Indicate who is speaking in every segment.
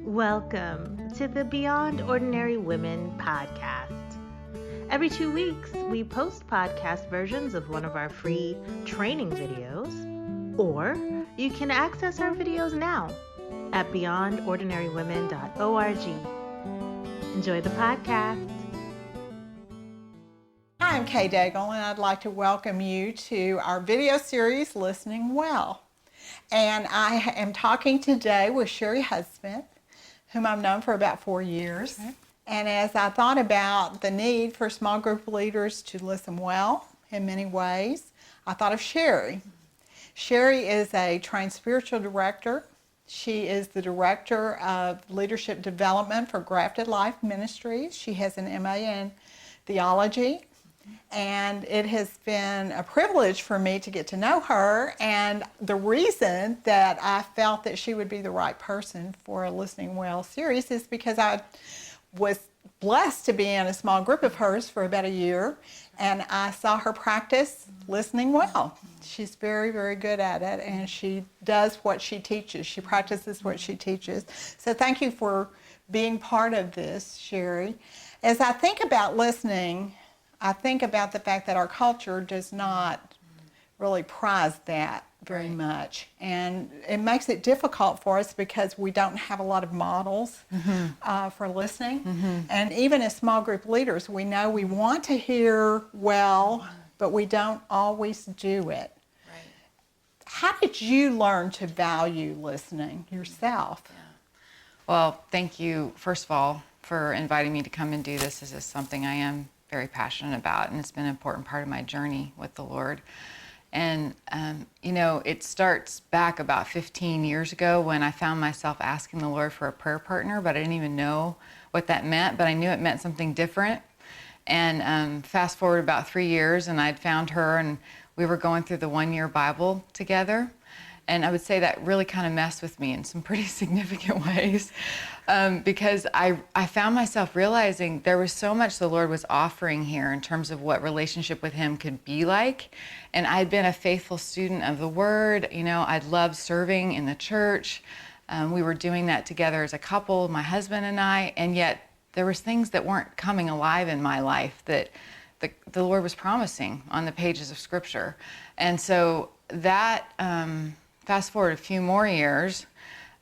Speaker 1: Welcome to the Beyond Ordinary Women podcast. Every 2 weeks, we post podcast versions of one of our free training videos, or you can access our videos now at beyondordinarywomen.org. Enjoy the podcast.
Speaker 2: Hi, I'm Kay Daigle, and I'd like to welcome you to our video series, Listening Well. And I am talking today with Cheri Hudspith, whom I've known for about 4 years. Okay. And as I thought about the need for small group leaders to listen well in many ways, I thought of Cheri. Cheri is a trained spiritual director. She is the director of leadership development for Grafted Life Ministries. She has an MA in theology. And it has been a privilege for me to get to know her, and the reason that I felt that she would be the right person for a Listening Well series is because I was blessed to be in a small group of hers for about a year, and I saw her practice listening well. She's very, very good at it, and she does what she teaches. She practices what she teaches. So thank you for being part of this, Cheri. As I think about listening, I think about the fact that our culture does not really prize that very much. And it makes it difficult for us because we don't have a lot of models for listening. And even as small group leaders, we know we want to hear well, but we don't always do it. Right. How did you learn to value listening yourself?
Speaker 3: Yeah. Well, thank you, first of all, for inviting me to come and do this. This is something I am very passionate about, and it's been an important part of my journey with the Lord. And it starts back about 15 years ago when I found myself asking the Lord for a prayer partner, but I didn't even know what that meant, but I knew it meant something different. And fast forward about 3 years, and I'd found her, and we were going through the 1-year Bible together. And I would say that really kind of messed with me in some pretty significant ways because I found myself realizing there was so much the Lord was offering here in terms of what relationship with Him could be like. And I'd been a faithful student of the Word. I'd loved serving in the church. We were doing that together as a couple, my husband and I, and yet there was things that weren't coming alive in my life that the Lord was promising on the pages of Scripture. And so that... fast forward a few more years,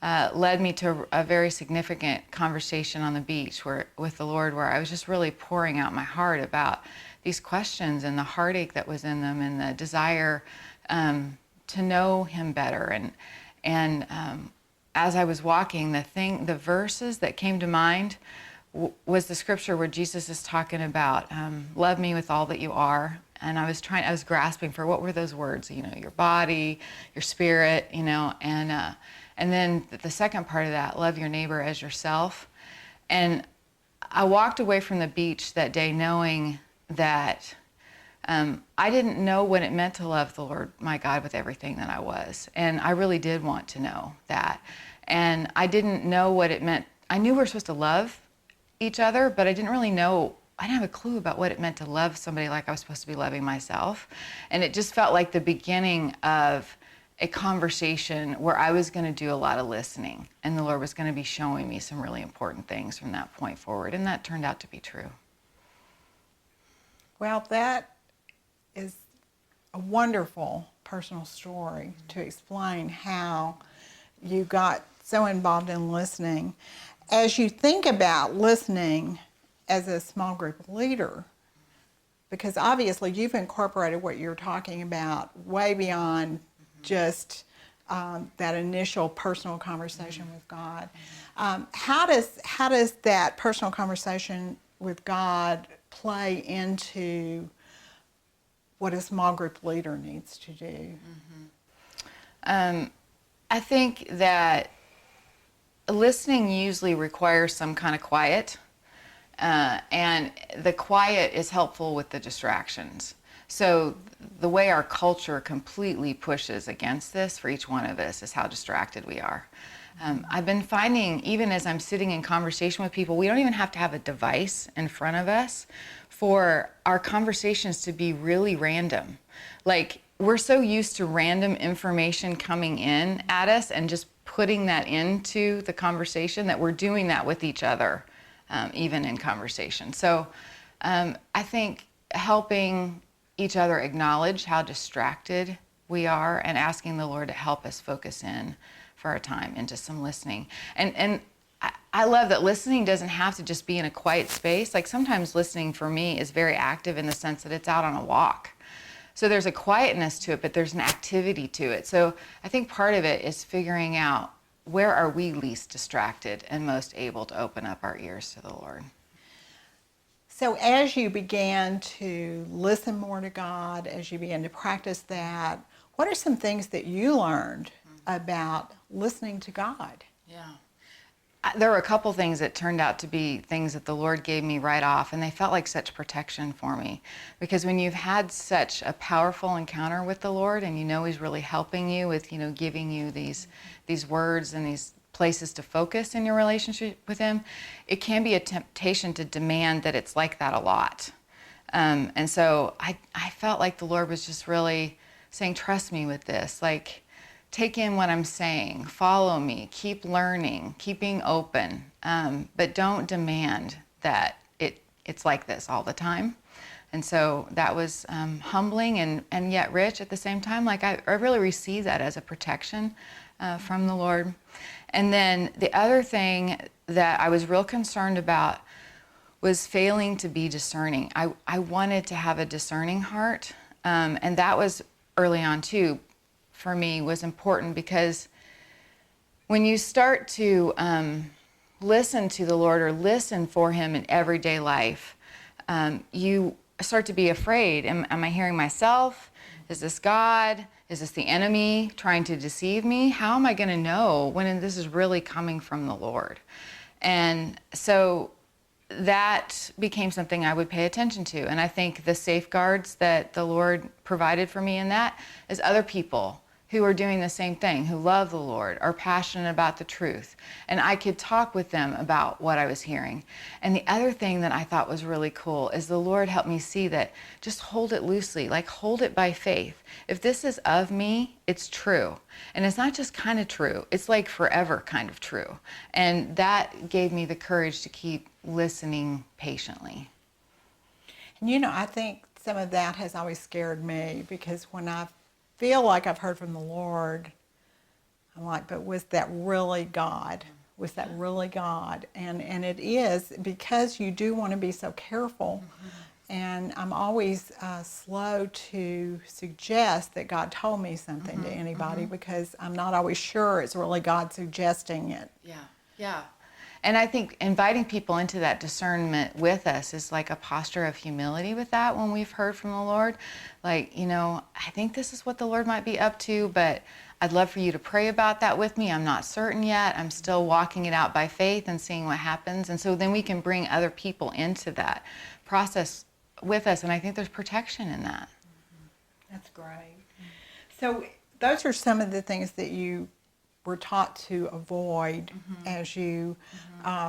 Speaker 3: led me to a very significant conversation on the beach with the Lord, where I was just really pouring out my heart about these questions and the heartache that was in them and the desire to know Him better. And as I was walking, the verses that came to mind was the scripture where Jesus is talking about, love me with all that you are. And I was grasping for what were those words, your body, your spirit, and then the second part of that, love your neighbor as yourself. And I walked away from the beach that day knowing that I didn't know what it meant to love the Lord, my God, with everything that I was. And I really did want to know that. And I didn't know what it meant. I knew we were supposed to love each other, but I didn't really know. I didn't have a clue about what it meant to love somebody like I was supposed to be loving myself. And it just felt like the beginning of a conversation where I was going to do a lot of listening, and the Lord was going to be showing me some really important things from that point forward, and that turned out to be true.
Speaker 2: Well, that is a wonderful personal story to explain how you got so involved in listening. As you think about listening as a small group leader, because obviously you've incorporated what you're talking about way beyond just that initial personal conversation with God. How does that personal conversation with God play into what a small group leader needs to do?
Speaker 3: I think that listening usually requires some kind of quiet. And the quiet is helpful with the distractions. So the way our culture completely pushes against this for each one of us is how distracted we are. I've been finding, even as I'm sitting in conversation with people, we don't even have to have a device in front of us for our conversations to be really random. Like, we're so used to random information coming in at us and just putting that into the conversation, that we're doing that with each other, even in conversation. So I think helping each other acknowledge how distracted we are and asking the Lord to help us focus in for our time into some listening. And I love that listening doesn't have to just be in a quiet space. Like sometimes listening for me is very active in the sense that it's out on a walk. So there's a quietness to it, but there's an activity to it. So I think part of it is figuring out where are we least distracted and most able to open up our ears to the Lord.
Speaker 2: So as you began to listen more to God, as you began to practice that, what are some things that you learned about listening to God?
Speaker 3: Yeah. There were a couple things that turned out to be things that the Lord gave me right off, and they felt like such protection for me. Because when you've had such a powerful encounter with the Lord, and you know He's really helping you with, giving you these words and these places to focus in your relationship with Him, it can be a temptation to demand that it's like that a lot. And so I felt like the Lord was just really saying, trust me with this. Like, take in what I'm saying, follow me, keep learning, keep being open, but don't demand that it's like this all the time. And so that was humbling and yet rich at the same time. Like I really received that as a protection from the Lord. And then the other thing that I was real concerned about was failing to be discerning. I wanted to have a discerning heart, and that was early on too. For me was important because when you start to listen to the Lord or listen for Him in everyday life, you start to be afraid. Am I hearing myself? Is this God? Is this the enemy trying to deceive me? How am I going to know when this is really coming from the Lord? And so that became something I would pay attention to. And I think the safeguards that the Lord provided for me in that is other people who are doing the same thing, who love the Lord, are passionate about the truth. And I could talk with them about what I was hearing. And the other thing that I thought was really cool is the Lord helped me see that just hold it loosely, like hold it by faith. If this is of me, it's true. And it's not just kind of true, it's like forever kind of true. And that gave me the courage to keep listening patiently.
Speaker 2: And I think some of that has always scared me, because when I feel like I've heard from the Lord, I'm like, but was that really God? Was that really God? And it is, because you do want to be so careful. And I'm always slow to suggest that God told me something to anybody, because I'm not always sure it's really God suggesting it.
Speaker 3: Yeah. And I think inviting people into that discernment with us is like a posture of humility with that when we've heard from the Lord. Like, I think this is what the Lord might be up to, but I'd love for you to pray about that with me. I'm not certain yet. I'm still walking it out by faith and seeing what happens. And so then we can bring other people into that process with us. And I think there's protection in that.
Speaker 2: That's great. So those are some of the things that you were taught to avoid as you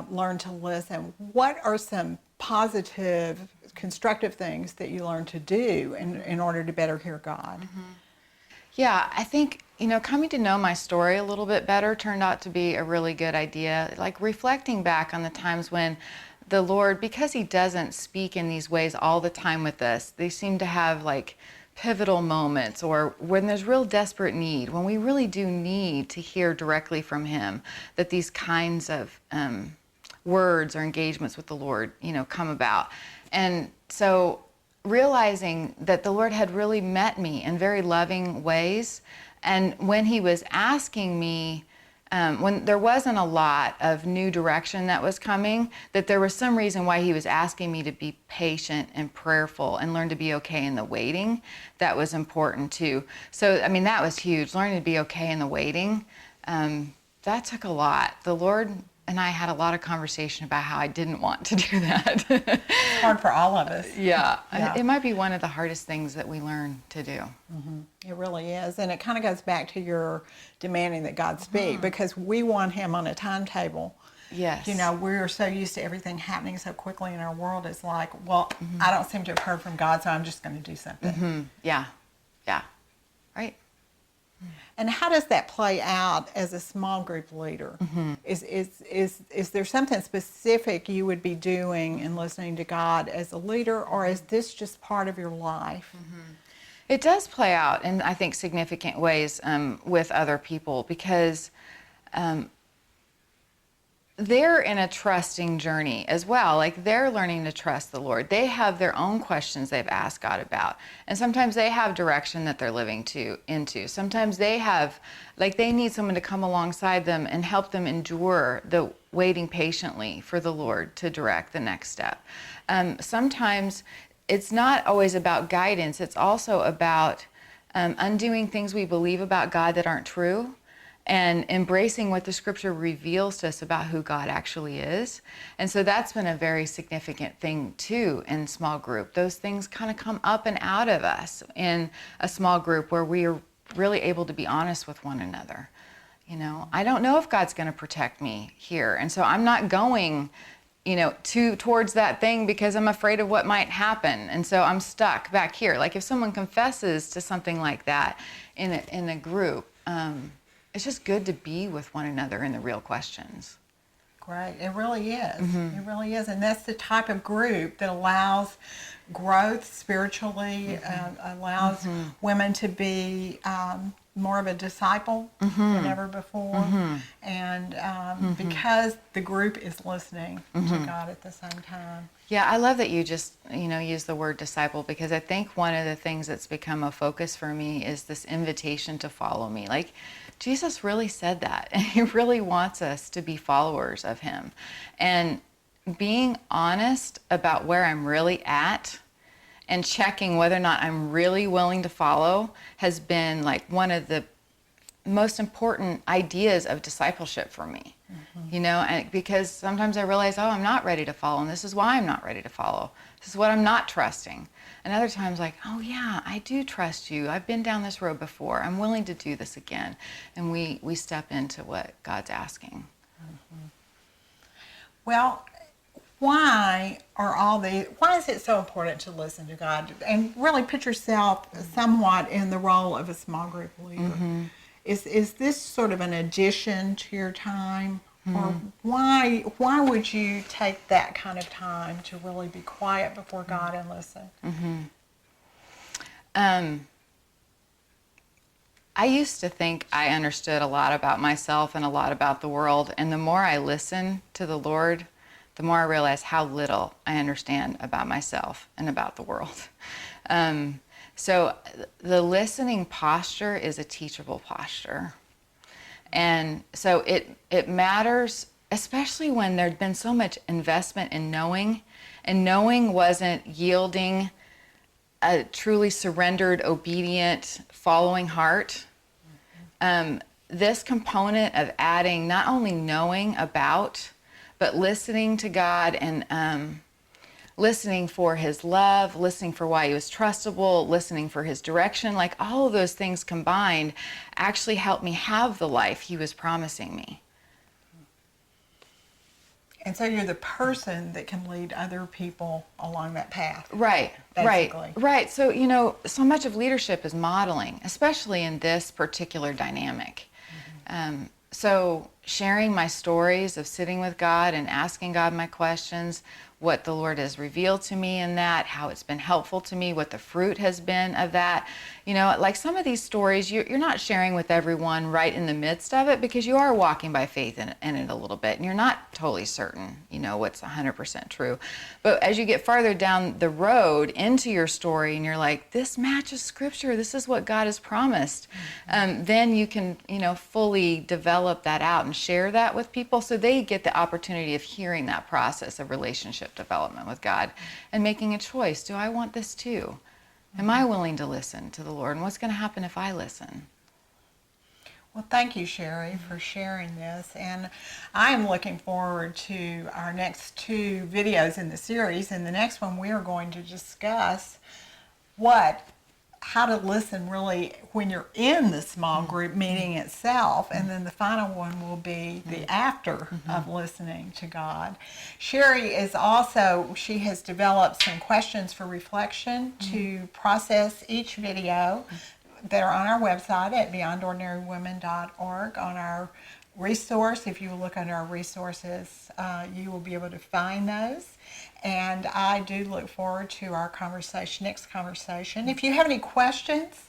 Speaker 2: learn to listen. What are some positive, constructive things that you learn to do in order to better hear God?
Speaker 3: Yeah, I think, coming to know my story a little bit better turned out to be a really good idea. Like reflecting back on the times when the Lord, because He doesn't speak in these ways all the time with us, they seem to have like pivotal moments, or when there's real desperate need, when we really do need to hear directly from Him, that these kinds of words or engagements with the Lord, come about. And so realizing that the Lord had really met me in very loving ways. And when He was asking me, when there wasn't a lot of new direction that was coming, that there was some reason why He was asking me to be patient and prayerful and learn to be okay in the waiting. That was important too. So, that was huge. Learning to be okay in the waiting, that took a lot. The Lord and I had a lot of conversation about how I didn't want to do that.
Speaker 2: It's hard for all of us.
Speaker 3: Yeah. It might be one of the hardest things that we learn to do.
Speaker 2: It really is. And it kind of goes back to your demanding that God speak, because we want Him on a timetable.
Speaker 3: Yes.
Speaker 2: We're so used to everything happening so quickly in our world. It's like, well, I don't seem to have heard from God, so I'm just going to do something.
Speaker 3: Yeah. Right.
Speaker 2: And how does that play out as a small group leader? Is there something specific you would be doing in listening to God as a leader, or is this just part of your life?
Speaker 3: It does play out in, I think, significant ways with other people, because they're in a trusting journey as well. Like, they're learning to trust the Lord. They have their own questions they've asked God about. And sometimes they have direction that they're living into. Sometimes they have, like, they need someone to come alongside them and help them endure the waiting patiently for the Lord to direct the next step. Sometimes it's not always about guidance. It's also about undoing things we believe about God that aren't true, and embracing what the scripture reveals to us about who God actually is. And so that's been a very significant thing too in small group. Those things kind of come up and out of us in a small group where we are really able to be honest with one another. You know, I don't know if God's going to protect me here. And so I'm not going, you know, towards that thing because I'm afraid of what might happen. And so I'm stuck back here. Like, if someone confesses to something like that in a group, it's just good to be with one another in the real questions.
Speaker 2: Great. It really is. It really is. And that's the type of group that allows growth spiritually, allows women to be more of a disciple than ever before. And because the group is listening to God at the same time.
Speaker 3: Yeah, I love that you just, use the word disciple, because I think one of the things that's become a focus for me is this invitation to follow me. Like, Jesus really said that, and he really wants us to be followers of him. And being honest about where I'm really at and checking whether or not I'm really willing to follow has been like one of the most important ideas of discipleship for me. And because sometimes I realize, I'm not ready to follow, and this is why I'm not ready to follow. This is what I'm not trusting. And other times, like, oh yeah, I do trust you. I've been down this road before. I'm willing to do this again. And we step into what God's asking.
Speaker 2: Well, why is it so important to listen to God and really put yourself somewhat in the role of a small group leader? Is this sort of an addition to your time? Or why would you take that kind of time to really be quiet before God and listen?
Speaker 3: I used to think I understood a lot about myself and a lot about the world. And the more I listen to the Lord, the more I realize how little I understand about myself and about the world. So the listening posture is a teachable posture. And so it matters, especially when there'd been so much investment in knowing, and knowing wasn't yielding a truly surrendered, obedient, following heart. This component of adding not only knowing about, but listening to God and listening for his love, listening for why he was trustable, listening for his direction, like all of those things combined actually helped me have the life he was promising me.
Speaker 2: And so you're the person that can lead other people along that path.
Speaker 3: Right,
Speaker 2: basically.
Speaker 3: right. So, so much of leadership is modeling, especially in this particular dynamic. So sharing my stories of sitting with God and asking God my questions, what the Lord has revealed to me in that, how it's been helpful to me, what the fruit has been of that. Like some of these stories, you're not sharing with everyone right in the midst of it, because you are walking by faith in it a little bit, and you're not totally certain, what's 100% true. But as you get farther down the road into your story, and you're like, this matches Scripture, this is what God has promised, then you can, fully develop that out and share that with people, so they get the opportunity of hearing that process of relationship development with God and making a choice. Do I want this too? Am I willing to listen to the Lord? And what's going to happen if I listen?
Speaker 2: Well, thank you, Cheri, for sharing this. And I am looking forward to our next 2 videos in the series. In the next one, we are going to discuss how to listen really when you're in the small group meeting itself, and then the final one will be the after of listening to God. Cheri she has developed some questions for reflection to process each video. that are on our website at beyondordinarywomen.org. On our resource, if you look under our resources, you will be able to find those. And I do look forward to our next conversation. If you have any questions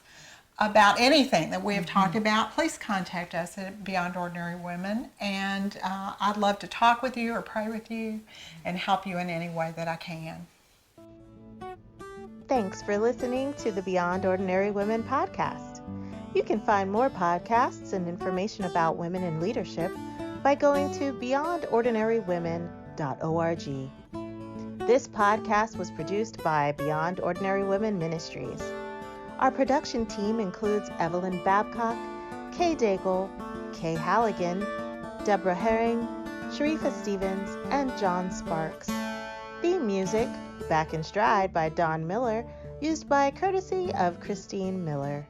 Speaker 2: about anything that we have talked about, please contact us at Beyond Ordinary Women, and I'd love to talk with you or pray with you and help you in any way that I can.
Speaker 1: Thanks for listening to the Beyond Ordinary Women podcast. You can find more podcasts and information about women in leadership by going to beyondordinarywomen.org. This podcast was produced by Beyond Ordinary Women Ministries. Our production team includes Evelyn Babcock, Kay Daigle, Kay Halligan, Deborah Herring, Sharifa Stevens, and John Sparks. Theme music, Back in Stride by Don Miller, used by courtesy of Christine Miller.